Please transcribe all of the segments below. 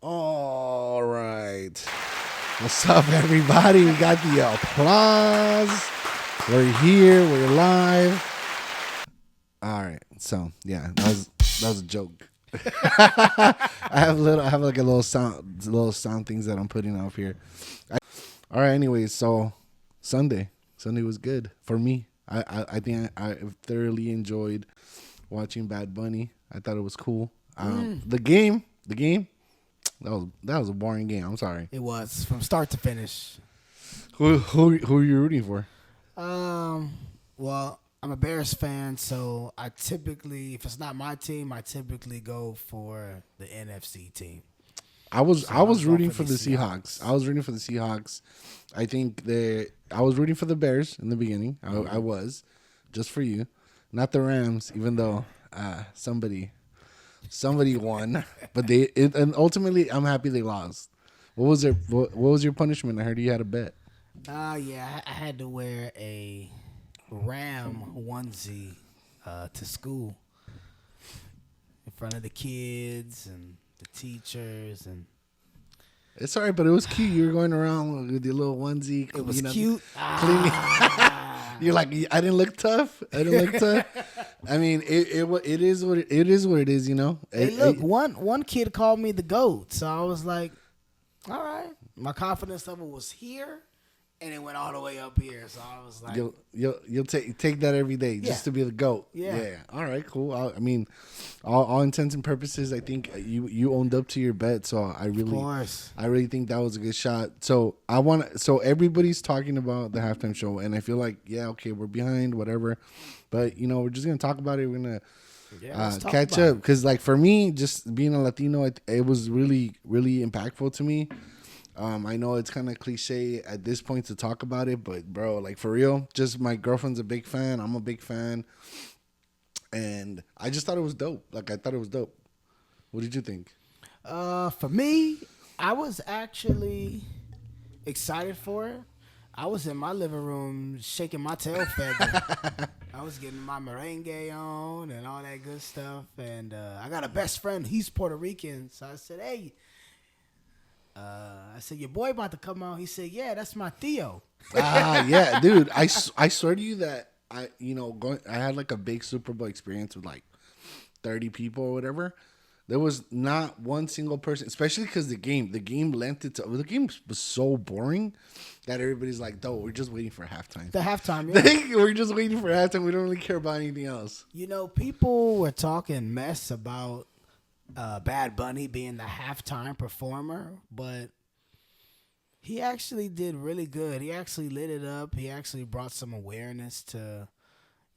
All right. What's up, everybody? We got the applause. We're here. We're live. All right. So yeah, that was a joke. I have like a little sound things that I'm putting off here. All right. Anyways, so Sunday was good for me. I think I thoroughly enjoyed watching Bad Bunny. I thought it was cool. The game. That was a boring game. I'm sorry. It was from start to finish. Who are you rooting for? Um, well, I'm a Bears fan, so I typically, if it's not my team, I typically go for the NFC team. I was going rooting for for the the Seahawks. I was rooting for the Seahawks. I was rooting for the Bears in the beginning. I was just for you, not the Rams. Even though somebody won, but and ultimately I'm happy they lost. What was your punishment? I heard you had a bet. Yeah, I had to wear a Ram onesie to school in front of the kids and the teachers, and It's all right, but it was cute. You were going around with your little onesie. it was cute. Cleaning. You're like, I didn't look tough. I didn't look tough. I mean, it is what it is. What it is, you know. Hey, look, one kid called me the GOAT, so I was like, all right. My confidence level was here, and it went all the way up here. So I was like, You'll take that every day just Yeah. to be the GOAT. Yeah. All right, cool. I mean, all intents and purposes, I think you owned up to your bet. So of course. I really think that was a good shot. So so everybody's talking about the halftime show, and I feel like, yeah, okay, we're behind, whatever, but we're just gonna talk about it. We're gonna Let's talk catch about up because, like, for me, just being a Latino, it was really, really impactful to me. I know it's kind of cliche at this point to talk about it, but bro, like, for real, just my girlfriend's a big fan. I'm a big fan, and I just thought it was dope. Like, I thought it was dope. What did you think? For me, I was actually excited for it. I was in my living room shaking my tail feather. I was getting my merengue on and all that good stuff. And I got a best friend. He's Puerto Rican. So I said, hey, your boy about to come out. He said, yeah, that's my Theo. Yeah, dude. I swear to you that I had like a big Super Bowl experience with like 30 people or whatever. There was not one single person, especially because the game lent it to. The game was so boring that everybody's like, "No, we're just waiting for halftime. The halftime, yeah. We're just waiting for halftime. We don't really care about anything else." People were talking mess about Bad Bunny being the halftime performer, but he actually did really good. He actually lit it up. He actually brought some awareness to,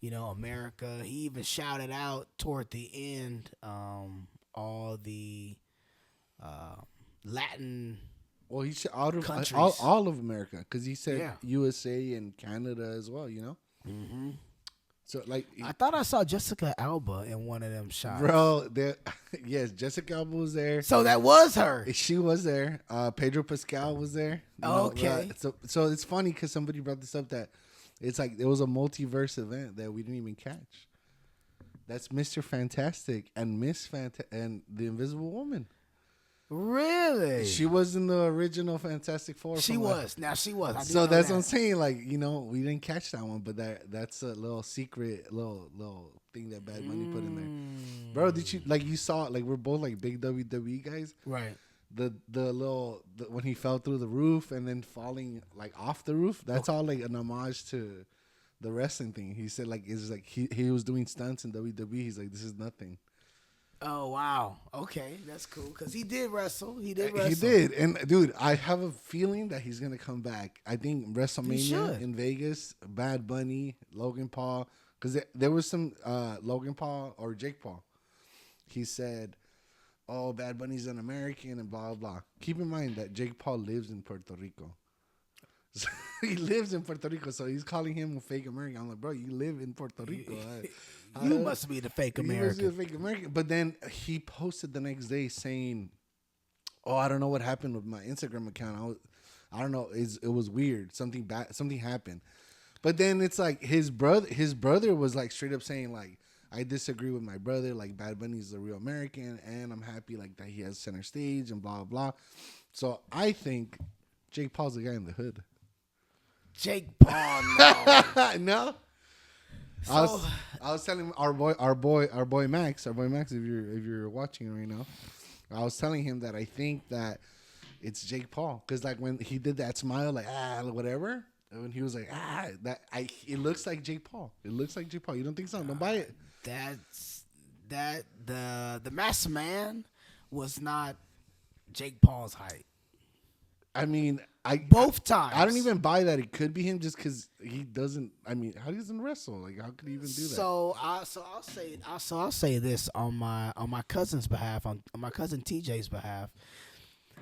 America. He even shouted out toward the end all the Latin Well, he said out of countries. all of America because he said Yeah. USA and Canada as well. Mm-hmm. So, like, I thought I saw Jessica Alba in one of them shots. bro, yes, Jessica Alba was there. So that was her. She was there. Pedro Pascal was there. Okay. So it's funny because somebody brought this up that it's like it was a multiverse event that we didn't even catch. That's Mr. Fantastic and and the Invisible Woman. Really? She was in the original Fantastic Four. She was. Now she was. I did So know that's that. what I'm saying. Like, we didn't catch that one, but that's a little secret, little thing that Bad Bunny put in there. Bro, did you saw, like, we're both like big WWE guys. Right. The when he fell through the roof and then falling like off the roof, that's all like an homage to the wrestling thing. He said, like, it's like he was doing stunts in WWE. He's like, this is nothing. Oh wow. Okay, that's cool. Cause he did wrestle. He did He wrestle. did, and dude, I have a feeling that he's gonna come back. I think WrestleMania should. in Vegas, Bad Bunny, Logan Paul, because there was some Logan Paul or Jake Paul. He said, "Oh, Bad Bunny's an American," and blah blah. Keep in mind that Jake Paul lives in Puerto Rico. So he lives in Puerto Rico, so he's calling him a fake American. I'm like, bro, you live in Puerto Rico. You must be the fake He must American. be a fake American. But then he posted the next day saying, "Oh, I don't know what happened with my Instagram account. I don't know. It was weird. Something bad. Something happened." But then it's like his brother was like straight up saying like, I disagree with my brother. Like Bad Bunny's the real American, and I'm happy like that he has center stage and blah blah. So I think Jake Paul's the guy in the hood. Jake Paul, no. No. So, I was telling our boy Max, if you're watching right now, I was telling him that I think that it's Jake Paul because like when he did that smile, like whatever, and when he was like it looks like Jake Paul. It looks like Jake Paul. You don't think so? Don't buy it. The Masked Man was not Jake Paul's height. I mean, Both times. I don't even buy that it could be him just because he doesn't. I mean, how doesn't he wrestle? Like, how could he even do that? I'll say this on my cousin's behalf, on my cousin TJ's behalf.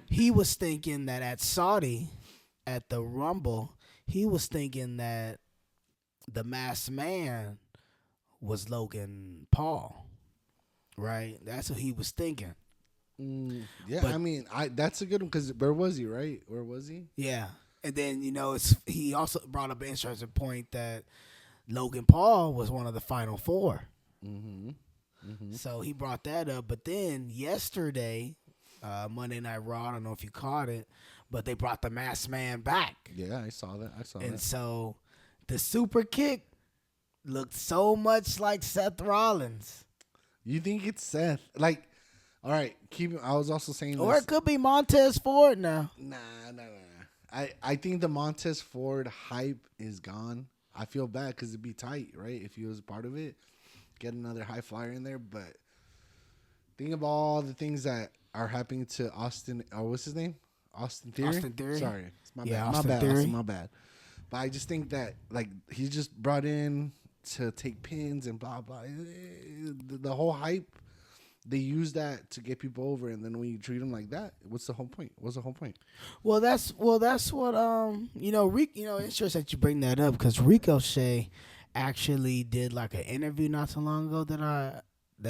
He was thinking that at Saudi, at the Rumble, he was thinking that the Masked Man was Logan Paul. Right? That's what he was thinking. Yeah, But- I mean, that's a good one because where was he? Right? Where was he? Yeah. And then, he also brought up an interesting point that Logan Paul was one of the final four. So he brought that up. But then yesterday, Monday Night Raw, I don't know if you caught it, but they brought the Masked Man back. Yeah, I saw that. And so the super kick looked so much like Seth Rollins. You think it's Seth? Like, all right, I was also saying Or this. it could be Montez Ford now. Nah. I think the Montez Ford hype is gone. I feel bad because it'd be tight, right? If he was part of it, get another high flyer in there. But think of all the things that are happening to Austin. Or what's his name? Austin Theory. Austin Theory? Sorry, it's my Yeah, bad. Austin My bad. Theory. Austin, my bad. But I just think that like he's just brought in to take pins and blah blah. The whole hype. They use that to get people over, and then when you treat them like that, what's the whole point? Well, that's what it's interesting that you bring that up because Ricochet actually did like an interview not so long ago that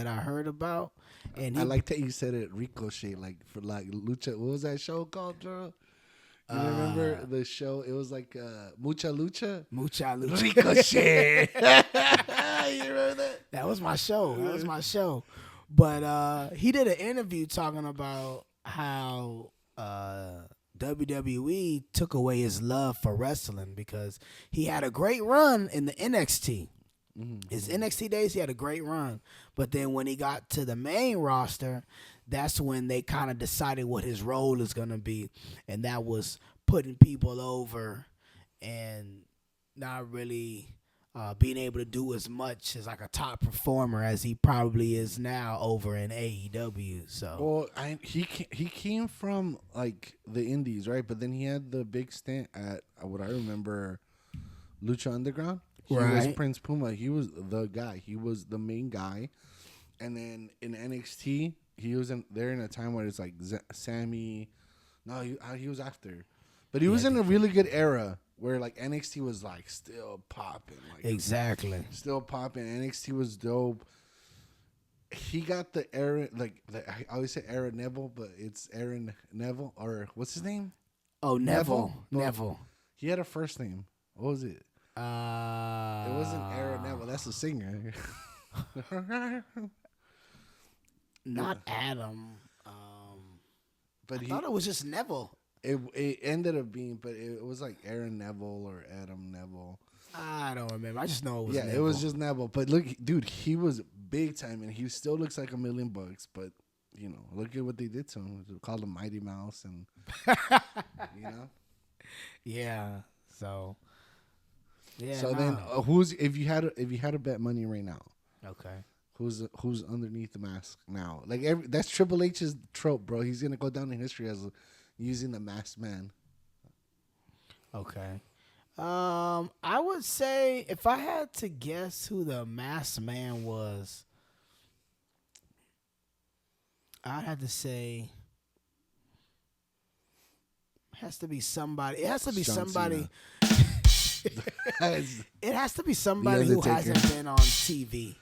I heard about, and I like that you said it Ricochet, like for like Lucha. What was that show called, bro? You remember the show? It was like Mucha Lucha. Ricochet. You remember that? That was my show. But he did an interview talking about how WWE took away his love for wrestling because he had a great run in the NXT. His NXT days, he had a great run. But then when he got to the main roster, that's when they kind of decided what his role is going to be. And that was putting people over and not really being able to do as much as like a top performer as he probably is now over in AEW. So he came from like the Indies, right? But then he had the big stint at what I remember, Lucha Underground. He was Prince Puma. He was the guy. He was the main guy. And then in NXT, he was there in a time where it's like Sammy. No, he was after, but he was in a really good era. Where like NXT was like still popping, like exactly, still popping. NXT was dope. He got the Aaron, like I always say Aaron Neville, but it's Aaron Neville or what's his name? Oh, Neville. No, Neville. He had a first name. What was it? It wasn't Aaron Neville. That's the singer. Not Adam. But I thought it was just Neville. It ended up being, but it was like Aaron Neville or Adam Neville. I don't remember. I just know it was Neville. It was just Neville. But look, dude, he was big time, and he still looks like $1 million. But look at what they did to him. They called him Mighty Mouse, and Yeah. So. Yeah. So then, who's if you had to bet money right now? Okay. Who's underneath the mask now? Like that's Triple H's trope, bro. He's gonna go down in history as using the masked man. Okay. I would say if I had to guess who the masked man was, I'd have to say it has to be somebody. It has to be somebody. It has to be somebody who hasn't been on TV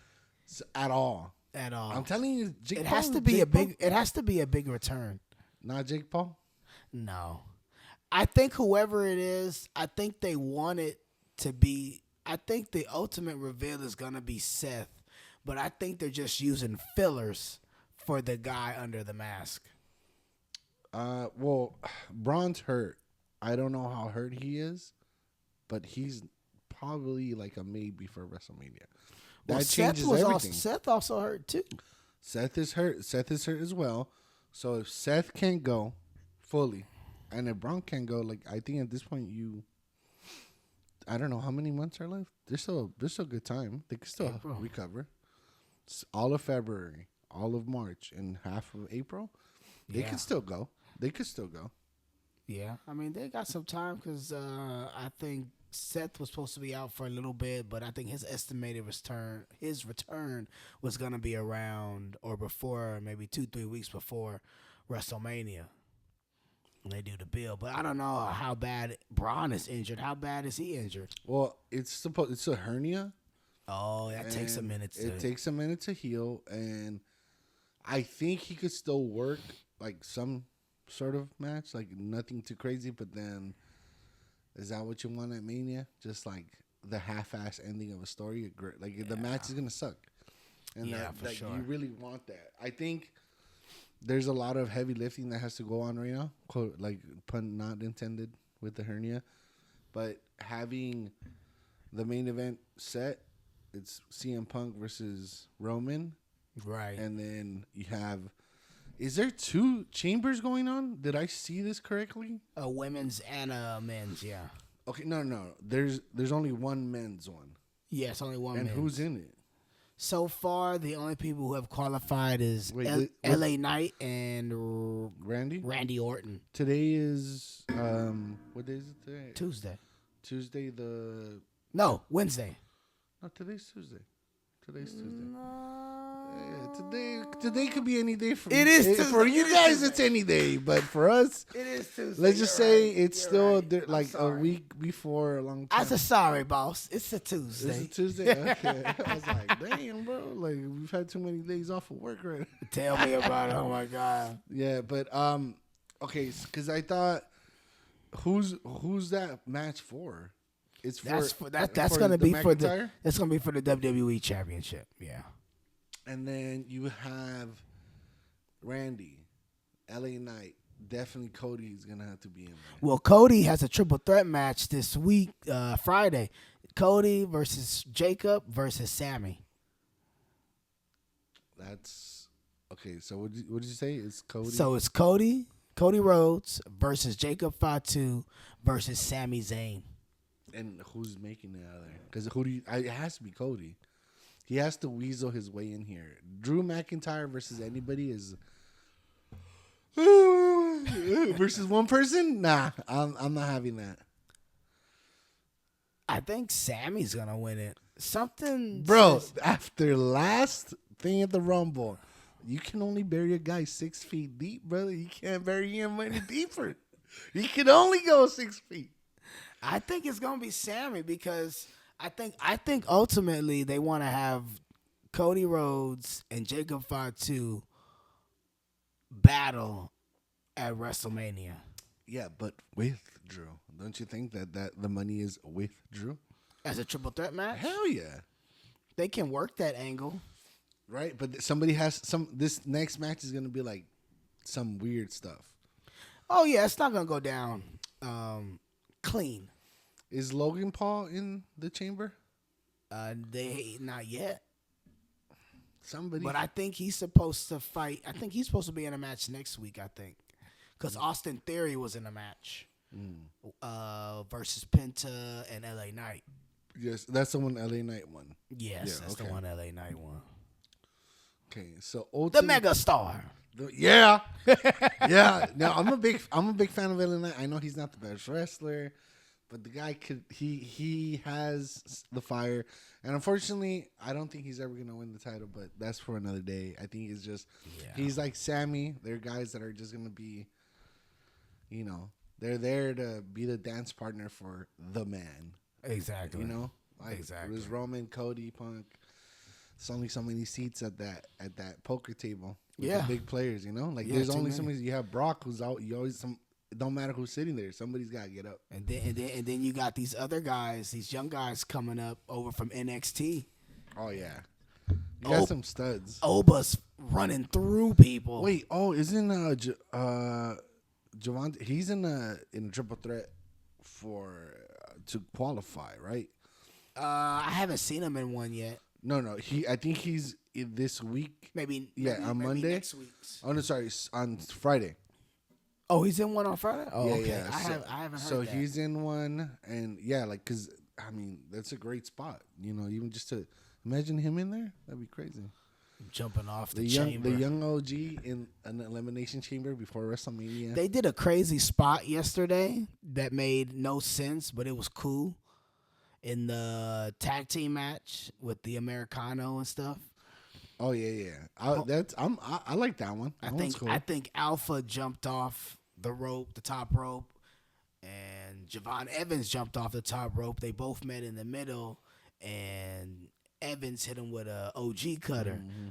at all. At all. I'm telling you, Jake it Paul, has to be Jake Paul? It has to be a big return. Not Jake Paul. No, I think whoever it is, I think they want it to be. I think the ultimate reveal is gonna be Seth, but I think they're just using fillers for the guy under the mask. Well, Braun's hurt. I don't know how hurt he is, but he's probably like a maybe for WrestleMania. Well, That changes everything. Seth also hurt too. Seth is hurt. Seth is hurt as well. So if Seth can't go fully, and if Braun can't go, like I think at this point I don't know how many months are left. There's still good time. They can still recover. It's all of February, all of March, and half of April. They can still go. They could still go. Yeah, I mean they got some time because I think Seth was supposed to be out for a little bit, but I think his estimated return was gonna be around or before, maybe 2-3 weeks before WrestleMania when they do the bill. But I don't know how bad Braun is injured. How bad is he injured? Well, it's a hernia. Oh, that takes a minute. It takes a minute to heal, and I think he could still work like some sort of match, like nothing too crazy. But then, is that what you want at Mania? Just like the half-ass ending of a story. Like the match is gonna suck, and for sure. you really want that. I think there's a lot of heavy lifting that has to go on right now. Quote, like pun not intended with the hernia, but having the main event set, it's CM Punk versus Roman. Right. And then you have, is there 2 chambers going on? Did I see this correctly? A women's and a men's, yeah. Okay, no. There's only one men's one. Yes, only one And men's. who's in it? So far, the only people who have qualified is LA Knight and Randy Orton. Today is, what day is it today? Tuesday. Tuesday the... No, Wednesday. No, today's Tuesday. Today's Tuesday. Yeah, today could be any day for It is Tuesday. For you guys. It's any day, but for us, it is Tuesday. Let's just say right. it's You're still right. like a week before a long time. I said sorry, boss. It's a Tuesday. It's a Tuesday. Okay, I was like, damn, bro. Like we've had too many days off of work already. Tell me about it. Oh my god. Yeah, but okay, because I thought, who's that match for? It's that's for gonna be for McIntyre? that's gonna be for the WWE Championship. Yeah. And then you have Randy, LA Knight. Definitely Cody's going to have to be in there. Well, Cody has a triple threat match this week, Friday. Cody versus Jacob versus Sammy. That's okay. So what did you say? It's Cody. So it's Cody Rhodes versus Jacob Fatu versus Sami Zayn. And who's making it out of there? Because it has to be Cody. He has to weasel his way in here. Drew McIntyre versus anybody is versus one person? Nah, I'm not having that. I think Sammy's gonna win it. Something, bro. After last thing at the Rumble, you can only bury a guy 6 feet deep, brother. You can't bury him any deeper. You can only go 6 feet. I think it's gonna be Sammy because I think ultimately they want to have Cody Rhodes and Jacob Fatu battle at WrestleMania. Yeah, but with Drew. Don't you think that the money is with Drew? As a triple threat match? Hell yeah. They can work that angle. Right? But this next match is going to be like some weird stuff. Oh, yeah. It's not going to go down clean. Is Logan Paul in the chamber? They not yet. Somebody. But I think he's supposed to fight. I think he's supposed to be in a match next week, I think. Because Austin Theory was in a match versus Penta and LA Knight. Yes, that's the one LA Knight won. Yes, that's the one LA Knight won. Okay, so the Mega Star. Yeah. Yeah. No, I'm a big fan of LA Knight. I know he's not the best wrestler, but the guy he has the fire. And unfortunately, I don't think he's ever going to win the title, but that's for another day. I think it's just he's like Sammy. They're guys that are just going to be, they're there to be the dance partner for the man. Exactly. Like exactly. It was Roman, Cody, Punk. There's only so many seats at that poker table. With the big players, Like there's only so many. You have Brock who's out. You always it don't matter who's sitting there. Somebody's got to get up. And then you got these other guys, these young guys coming up over from NXT. Oh yeah. He got some studs. Oba's running through people. Wait, isn't Javante? He's in a triple threat to qualify, right? I haven't seen him in one yet. No. I think he's in this week. Maybe on Monday. Next week's. Oh no, sorry, on Friday. Oh, he's in one on Friday. Oh, okay. Yeah. I haven't heard So that. he's in one, and cause I mean that's a great spot. Even just to imagine him in there, that'd be crazy. Jumping off the chamber. The young OG in an elimination chamber before WrestleMania. They did a crazy spot yesterday that made no sense, but it was cool. In the tag team match with the Americano and stuff. Oh yeah. I like that one. I think Alpha jumped off the top rope, and Javon Evans jumped off the top rope. They both met in the middle, and Evans hit him with a OG cutter. Mm-hmm.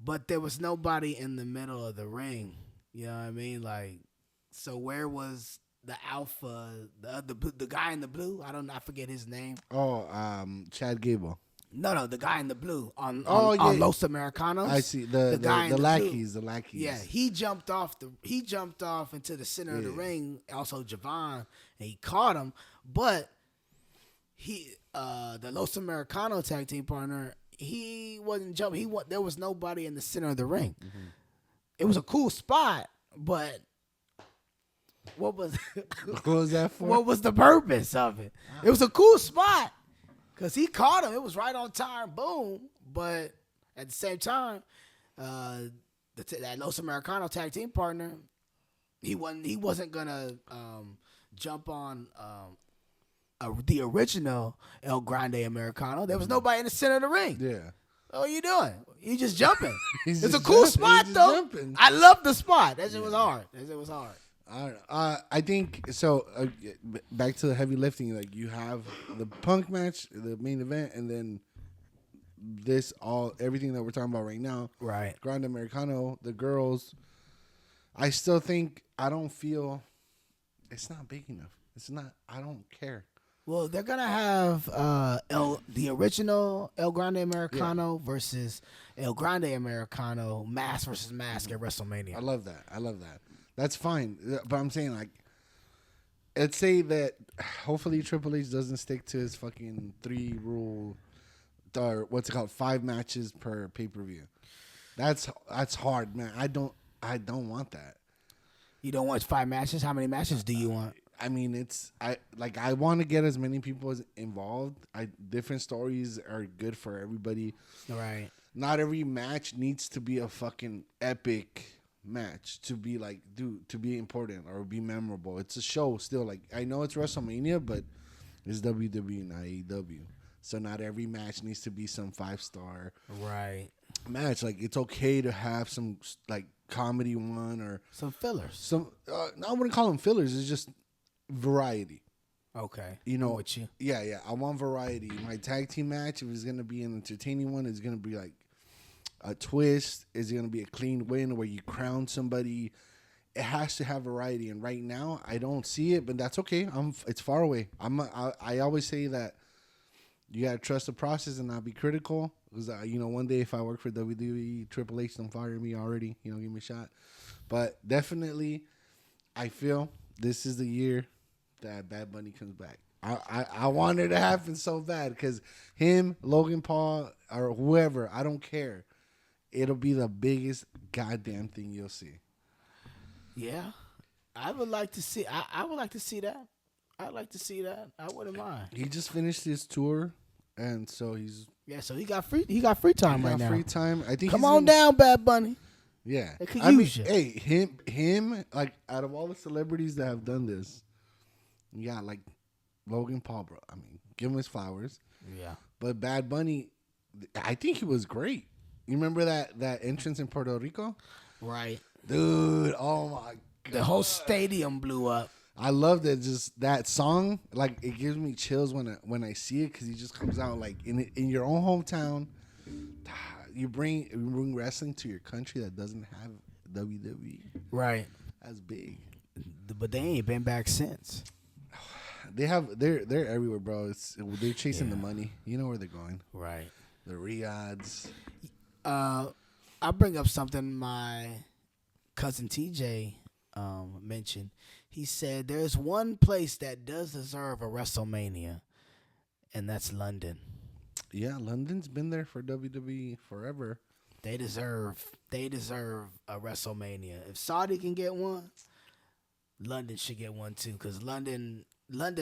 But there was nobody in the middle of the ring. You know what I mean? Like, so where was the Alpha, the guy in the blue? I forget his name. Oh, Chad Gable. No, the guy in the blue on Los Americanos. I see the lackeys. Yeah, he jumped off into the center of the ring. Also, Javon, and he caught him, but the Los Americano tag team partner, he wasn't jumping. There was nobody in the center of the ring. Mm-hmm. It was a cool spot, but what was that for? What was the purpose of it? It was a cool spot. Because he caught him. It was right on time. Boom. But at the same time, that Los Americano tag team partner, he wasn't going to jump on the original El Grande Americano. There was nobody in the center of the ring. Yeah. What are you doing? You just jumping. It's a cool spot, though. Jumping. I love the spot. That shit was hard. I think so. Back to the heavy lifting, like you have the Punk match, the main event, and then everything that we're talking about right now. Right. Grande Americano, the girls. I still think I don't feel it's not big enough. It's not. I don't care. Well, they're gonna have the original El Grande Americano versus El Grande Americano, mask versus mask at WrestleMania. I love that. That's fine, but I'm saying, like, let's say that hopefully Triple H doesn't stick to his fucking 3 rule, or what's it called, 5 matches per pay-per-view. That's hard, man. I don't want that. You don't want 5 matches? How many matches do you want? I mean, I want to get as many people as involved. Different stories are good for everybody. Right. Not every match needs to be a fucking epic match to be like, to be important or be memorable. It's a show still. Like, I know it's WrestleMania, but it's WWE, not AEW. So not every match needs to be some 5-star match. Like, it's okay to have some like comedy one or some fillers. I wouldn't call them fillers. It's just variety. Okay. I'm with you. Yeah. I want variety. My tag team match, if it's gonna be an entertaining one, it's gonna be like a twist. Is it gonna be a clean win where you crown somebody? It has to have variety. And right now, I don't see it, but that's okay. It's far away. I always say that you gotta trust the process and not be critical. Because one day if I work for WWE, Triple H don't fire me already. Give me a shot. But definitely, I feel this is the year that Bad Bunny comes back. I want it to happen so bad because him, Logan Paul, or whoever, I don't care. It'll be the biggest goddamn thing you'll see. Yeah, I would like to see. I would like to see that. I'd like to see that. I wouldn't mind. He just finished his tour, and so he's so he got free. He got free time right now. Free time. I think. Come on down, Bad Bunny. Yeah, they could use you. Hey, him. Like, out of all the celebrities that have done this, yeah, like Logan Paul, bro. I mean, give him his flowers. Yeah. But Bad Bunny, I think he was great. You remember that entrance in Puerto Rico? Right. Dude, oh my God. The whole stadium blew up. I love that. Just that song, like, it gives me chills when I see it because he just comes out like in your own hometown. You bring wrestling to your country that doesn't have WWE. Right. That's big. But they ain't been back since. They're everywhere, bro. They're chasing the money. You know where they're going. Right. The Riyadhs. I'll bring up something my cousin TJ mentioned. He said there's one place that does deserve a WrestleMania, and that's London. Yeah, London's been there for WWE forever. They deserve a WrestleMania. If Saudi can get one, London should get one too. Because London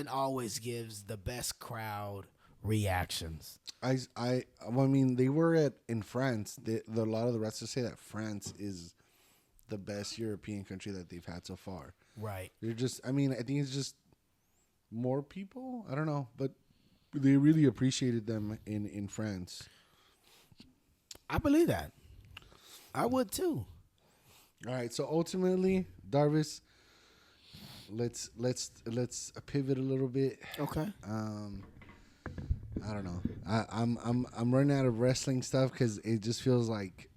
always gives the best crowd reactions. Well, I mean, they were in France. A lot of the wrestlers say that France is the best European country that they've had so far. Right. They're just, I mean, I think it's just more people. I don't know, but they really appreciated them in France. I believe that. I would too. All right, so ultimately, Darvis, let's pivot a little bit. Okay. I don't know. I'm running out of wrestling stuff because it just feels like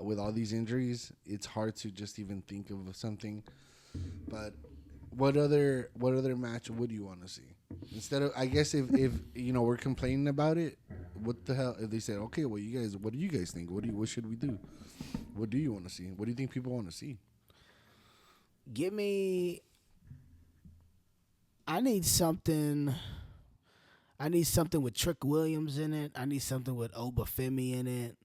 with all these injuries, it's hard to just even think of something. But what other match would you want to see? Instead of, I guess if we're complaining about it, what the hell if they said, okay, well, what do you guys think? What should we do? What do you want to see? What do you think people want to see? I need something with Trick Williams in it. I need something with Obafemi in it.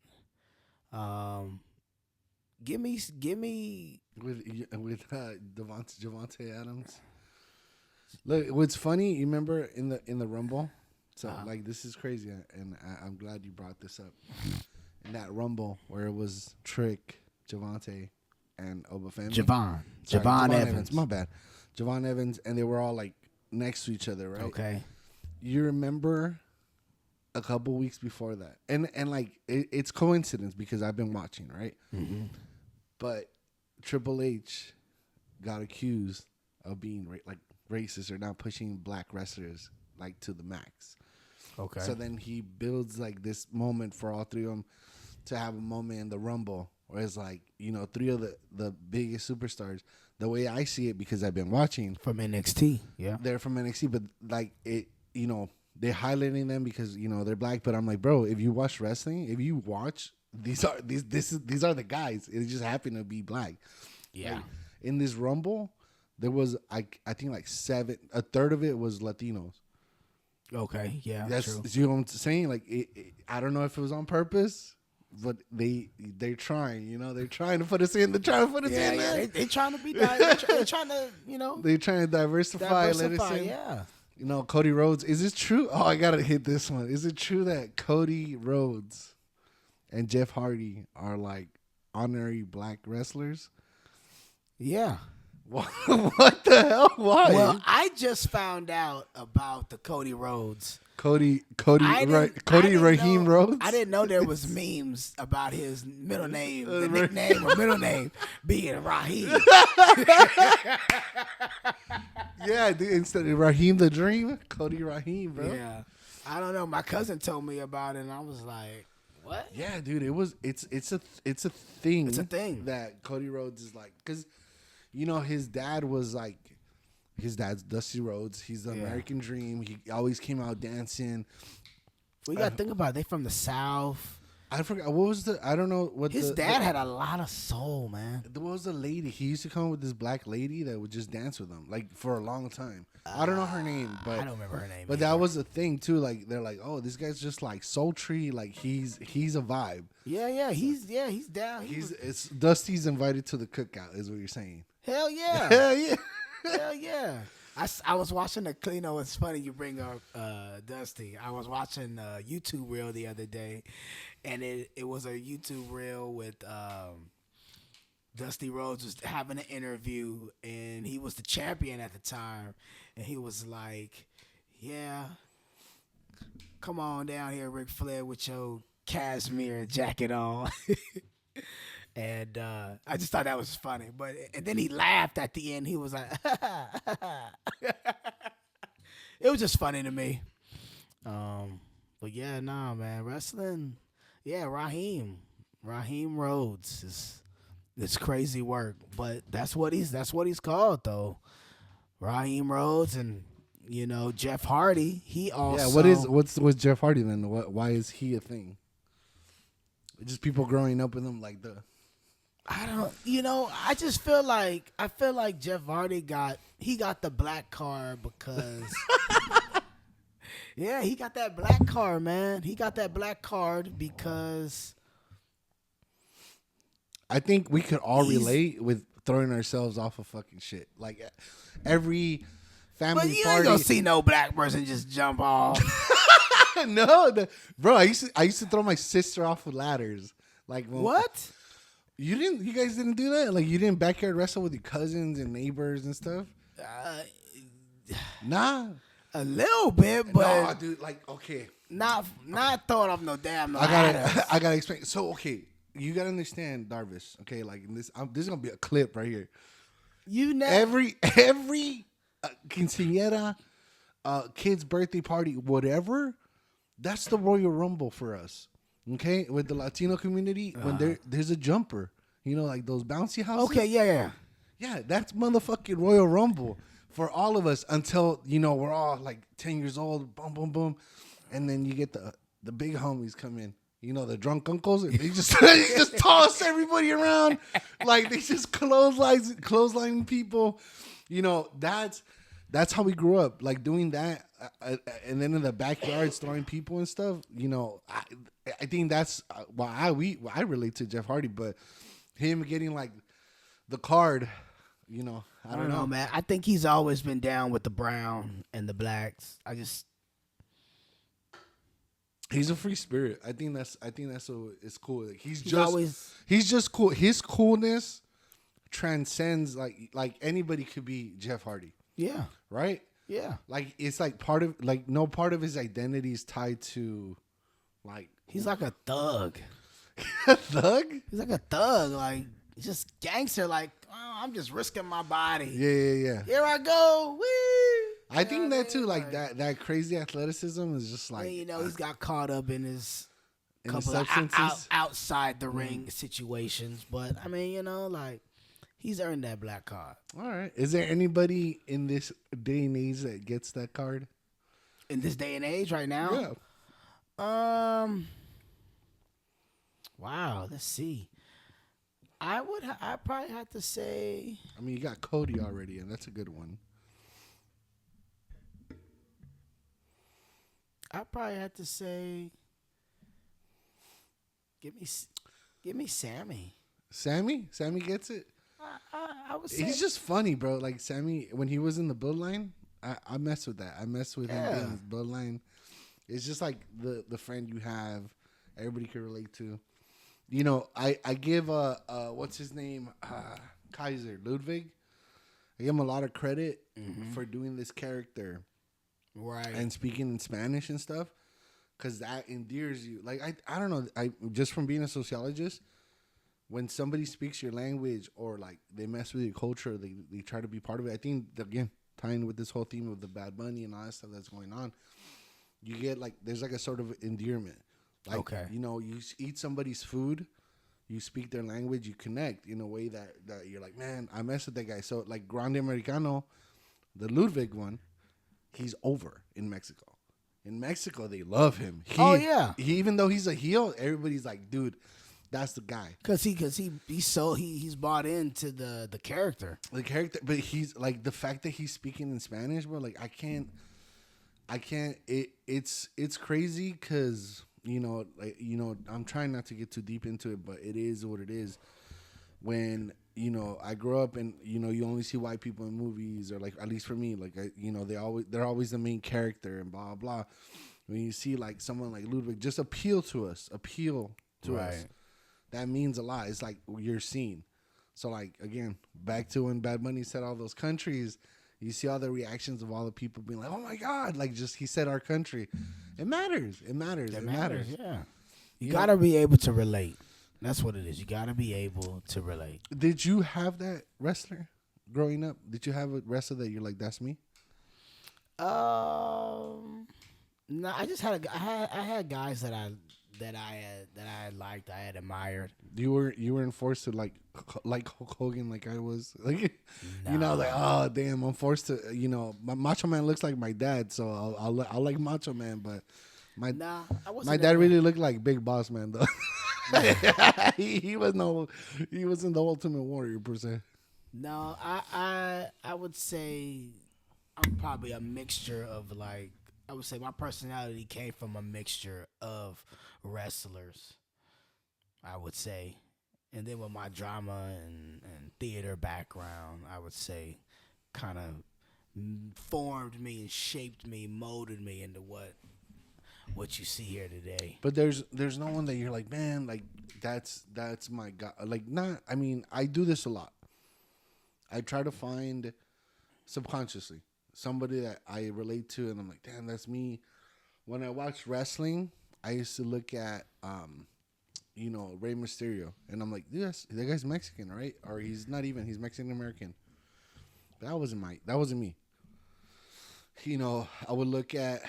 Give me with Javante Adams. Look, what's funny? You remember in the Rumble? So like this is crazy, and I'm glad you brought this up. In that Rumble where it was Trick, Javante, and Obafemi. Javon Evans. My bad. Javon Evans, and they were all like next to each other, right? Okay. You remember a couple weeks before that, and like it's coincidence because I've been watching, right? Mm-hmm. But Triple H got accused of being like racist or not pushing black wrestlers like to the max. Okay. So then he builds like this moment for all three of them to have a moment in the Rumble where it's like, three of the biggest superstars. The way I see it, because I've been watching from NXT, yeah, they're from NXT, but like it, they're highlighting them because they're black. But I'm like, bro, if you watch wrestling, if you watch these are the guys. It just happened to be black. Yeah. Like, in this Rumble, there was I think like a third of it was Latinos. Okay, yeah, That's true. You know what I'm saying? Like, I don't know if it was on purpose, but they're trying. They're trying to put us in. They're trying to put us in. Yeah, they're trying to be. They're trying to, They're trying to diversify. Let us in. Yeah. Cody Rhodes. Is it true? Oh, I gotta hit this one. Is it true that Cody Rhodes and Jeff Hardy are like honorary black wrestlers? Yeah. What the hell? Why? Well, I just found out about the Cody Rhodes. Cody Raheem Rhodes? I didn't know there was memes about his middle name, the nickname or middle name being Raheem. Yeah, dude, instead of Raheem the Dream, Cody Raheem, bro. Yeah. I don't know. My cousin told me about it, and I was like, what? Yeah, dude, it's a thing. It's a thing that Cody Rhodes is like, because his dad's Dusty Rhodes. He's the American Dream. He always came out dancing. Well, you got to think about it. They from the South. I forgot. What was I don't know what his dad had a lot of soul, man. There was a lady. He used to come with this black lady that would just dance with him, like, for a long time. I don't know her name, but I don't remember her name. But that was a thing too. Like, they're like, oh, this guy's just like sultry. Like, he's a vibe. Yeah, he's down. It's Dusty's invited to the cookout, is what you're saying. Hell yeah. Hell yeah. Hell yeah. I was watching it's funny you bring up Dusty. I was watching a YouTube reel the other day, and it was a YouTube reel with Dusty Rhodes was having an interview, and he was the champion at the time, and he was like, yeah, come on down here, Ric Flair, with your cashmere jacket on. And I just thought that was funny. And then he laughed at the end. He was like, it was just funny to me. But yeah, nah, man. Wrestling, yeah, Raheem Rhodes it's crazy work. But that's what he's called though. Raheem Rhodes, and Jeff Hardy. He also what's Jeff Hardy then? Why is he a thing? just people growing up with him like I don't, I just feel like Jeff Hardy got the black card because yeah, he got that black card, man. He got that black card because I think we could all relate with throwing ourselves off of fucking shit. Like every family but you party. ain't gonna see no black person just jump off. No, bro. I used to throw my sister off of ladders. Like What? You didn't? You guys didn't do that? Like you didn't backyard wrestle with your cousins and neighbors and stuff? Nah. A little bit, but No, dude. Like okay. not throwing off no damn I ladders. gotta explain. So okay, you gotta understand, Darvis. Okay, like this is gonna be a clip right here. You never. Every quinceañera, kid's birthday party, whatever. That's the Royal Rumble for us. Okay, with the Latino community, when there's a jumper, like those bouncy houses. Okay, yeah. Yeah, that's motherfucking Royal Rumble for all of us until we're all like 10 years old. Boom, boom, boom, and then you get the big homies come in. The drunk uncles, and they just they just toss everybody around like they just clothesline people. That's how we grew up, like doing that, and then in the backyards throwing people and stuff. I think that's why I relate to Jeff Hardy, but him getting like the card, I don't know, man. I think he's always been down with the brown and the blacks. He's a free spirit. I think that's so it's cool. Like he's just cool. His coolness transcends like anybody could be Jeff Hardy. Yeah. Right? Yeah. Like it's like part of like no part of his identity is tied to like he's like a thug. A thug? He's like a thug, like just gangster, like I'm just risking my body. Yeah. Here I go. Woo! I think that too, like that crazy athleticism is just like he's got caught up in his in couple the of substances. outside the ring situations, but I mean, like he's earned that black card. All right. Is there anybody in this day and age that gets that card? In this day and age, right now? Yeah. Wow. Let's see. I probably have to say. I mean, you got Cody already, and that's a good one. I probably have to say. Give me Sammy. Sammy gets it. I would say He's just funny, bro. Like Sammy, when he was in the Bloodline, I mess with that. I mess with him in his Bloodline. It's just like the friend you have, everybody can relate to. I give what's his name, Kaiser Ludwig. I give him a lot of credit for doing this character, right, and speaking in Spanish and stuff, because that endears you. Like I don't know, I just from being a sociologist. When somebody speaks your language or like they mess with your culture, they try to be part of it. I think again, tying with this whole theme of the Bad Bunny and all that stuff that's going on, you get like there's like a sort of endearment. Like you eat somebody's food, you speak their language, you connect in a way that you're like, man, I mess with that guy. So like Grande Americano, the Ludwig one, he's over in Mexico. In Mexico, they love him. Even though he's a heel, everybody's like, dude. That's the guy. Cause he's bought into the character. The character, but he's like the fact that he's speaking in Spanish, bro. Like I can't. It's crazy because I'm trying not to get too deep into it, but it is what it is. When I grow up and you only see white people in movies, or like at least for me, like they're always the main character and blah blah. When you see like someone like Ludwig just appeal to us. That means a lot. It's like you're seen. So like again, back to when Bad Bunny said all those countries, you see all the reactions of all the people being like, "Oh my God!" Like just he said our country. It matters. It matters. Yeah. You gotta be able to relate. That's what it is. You gotta be able to relate. Did you have that wrestler growing up? Did you have a wrestler that you're like, that's me? No, I just had I had guys that I liked, I had admired. You weren't forced to like Hulk Hogan like I was, like like, oh damn, I'm forced to, my Macho Man looks like my dad, so I'll like Macho Man, but my dad really looked like Big Boss Man though. he was no, he wasn't the Ultimate Warrior per se. No, I would say I'm probably a mixture of like I would say my personality came from a mixture of wrestlers. I would say, and then with my drama and theater background, I would say, kind of formed me and shaped me, molded me into what you see here today. But there's no one that you're like, man, like that's my guy. Like not. I mean, I do this a lot. I try to find subconsciously somebody that I relate to, and I'm like, damn, that's me. When I watch wrestling, I used to look at, Rey Mysterio, and I'm like, yes, that guy's Mexican, right? Or he's not even. He's Mexican American. But that wasn't me. I would look at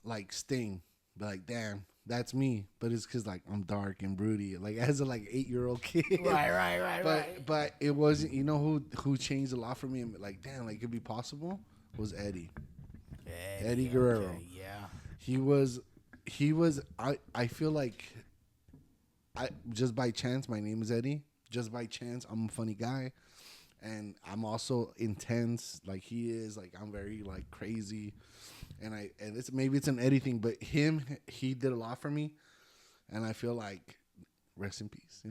like Sting, be like, damn, that's me. But it's because like I'm dark and broody, like as a like 8-year-old kid. But it wasn't. You know who changed a lot for me, and like, damn, like it could be possible was Eddie. Eddie Guerrero. Okay, yeah. He was. I feel like I just by chance my name is Eddie. Just by chance I'm a funny guy, and I'm also intense like he is. Like I'm very like crazy, and it's maybe it's an Eddie thing, but he did a lot for me, and I feel like rest in peace.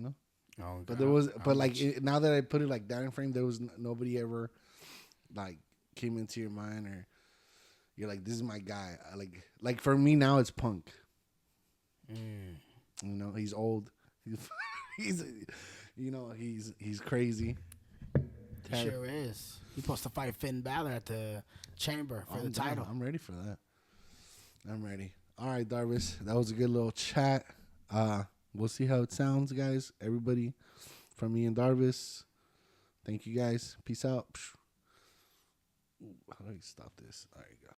Oh, But there was, but like now that I put it like that in frame, there was nobody ever like came into your mind or you're like, this is my guy. Like for me now, it's Punk. He's old. He's he's crazy. He sure is. He's supposed to fight Finn Balor at the Chamber for the title. I'm ready for that. I'm ready. All right, Darvis, that was a good little chat. We'll see how it sounds, guys. Everybody, from me and Darvis. Thank you, guys. Peace out. How do I stop this? All right, go.